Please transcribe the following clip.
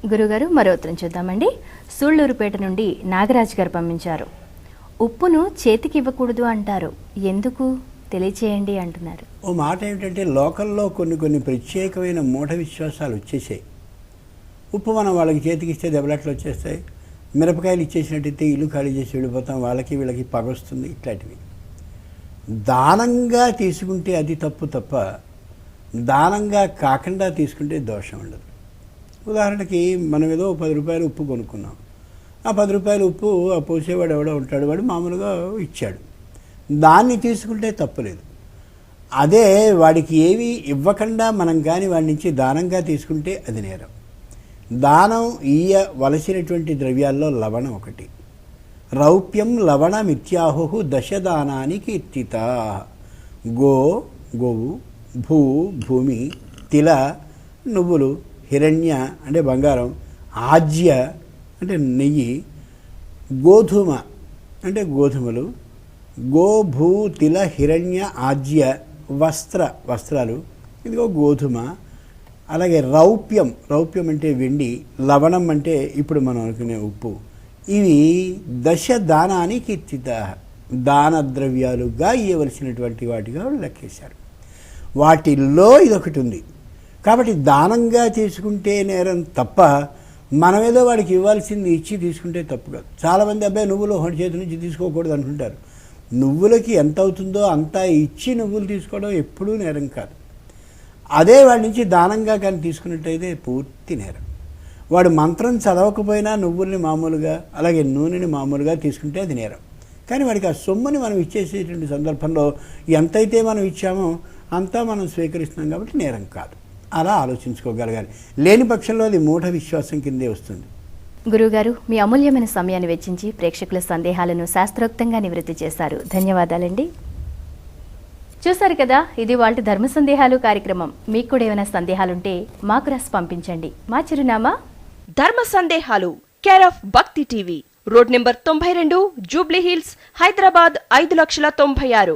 గురుగారు మరో ఉత్తరం చూద్దామండి. సూళ్లూరుపేట నుండి నాగరాజ్ గారు పంపించారు. ఉప్పును చేతికి ఇవ్వకూడదు అంటారు, ఎందుకు తెలియచేయండి అంటున్నారు. ఓ మాట ఏమిటంటే లోకల్లో కొన్ని ప్రత్యేకమైన మూఢ విశ్వాసాలు వచ్చేసాయి. ఉప్పు మనం వాళ్ళకి చేతికి ఇస్తే దెబ్బలాట్లు వచ్చేస్తాయి, మిరపకాయలు ఇచ్చేసినట్టయితే ఇల్లు ఖాళీ చేసి వెళ్ళిపోతాం, వాళ్ళకి వీళ్ళకి పగొస్తుంది, ఇట్లాంటివి. దానంగా తీసుకుంటే అది తప్ప దానంగా కాకుండా తీసుకుంటే దోషం ఉండదు. ఉదాహరణకి మనం ఏదో 10 రూపాయలు ఉప్పు కొనుక్కున్నాం. ఆ 10 రూపాయలు ఉప్పు ఆ పోసేవాడు ఎవడో ఉంటాడు, వాడు మామూలుగా ఇచ్చాడు, దాన్ని తీసుకుంటే తప్పులేదు. అదే వాడికి ఏవి ఇవ్వకుండా మనం కానీ వాడి నుంచి దానంగా తీసుకుంటే అది నేరం. దానం ఇయ్యవలసినటువంటి ద్రవ్యాల్లో లవణం ఒకటి. రౌప్యం లవణమిత్యాహు దశదానాని కీర్తితా. గోవు, భూమి, తిల నువ్వులు, హిరణ్య అంటే బంగారం, ఆజ్య అంటే నెయ్యి, గోధుమ అంటే గోధుమలు, భూ తిల హిరణ్య ఆజ్య వస్త్రాలు, ఇదిగో గోధుమ. అలాగే రౌప్యం అంటే వెండి, లవణం అంటే ఇప్పుడు మనం అనుకునే ఉప్పు. ఇవి దశ దానాన్ని కీర్తిత, దాన ద్రవ్యాలుగా ఇవ్వవలసినటువంటి వాటిగా లెక్కేశారు. వాటిల్లో ఇదొకటి ఉంది. కాబట్టి దానంగా తీసుకుంటే నేరం తప్ప మనమేదో వాడికి ఇవ్వాల్సింది ఇచ్చి తీసుకుంటే తప్పు కాదు. చాలామంది అబ్బాయి నువ్వులు ఒకటి చేతి నుంచి తీసుకోకూడదు అనుకుంటారు. నువ్వులకి ఎంత అవుతుందో అంతా ఇచ్చి నువ్వులు తీసుకోవడం ఎప్పుడూ నేరం కాదు. అదే వాడి నుంచి దానంగా కానీ తీసుకున్నట్టయితే పూర్తి నేరం. వాడు మంత్రం చదవకపోయినా నువ్వుల్ని మామూలుగా అలాగే నూనెని మామూలుగా తీసుకుంటే అది నేరం. కానీ వాడికి ఆ సొమ్ముని మనం ఇచ్చేసేటువంటి సందర్భంలో ఎంతైతే మనం ఇచ్చామో అంతా మనం స్వీకరిస్తున్నాం కాబట్టి నేరం కాదు. అలా ఆలోచించుకోగలగాలి. లేని పక్షంలో అది మూఢ విశ్వాసం కిందే వస్తుంది. గురుగారు, మీ అమూల్యమైన సమయాన్ని వెచ్చించి ప్రేక్షకుల సందేహాలను శాస్త్రోక్తంగా నివృత్తి చేశారు. ధన్యవాదాలండి. చూశారు కదా, ఇది వాళ్ళ ధర్మ సందేహాలు కార్యక్రమం. మీకు కూడా ఏమైనా సందేహాలుంటే మాకు రాసి పంపించండి. మా చిరునామా ధర్మ సందేహాలు, కేర్ ఆఫ్ భక్తి TV, road number 92, Jubilee hills, Hyderabad 5,96,000.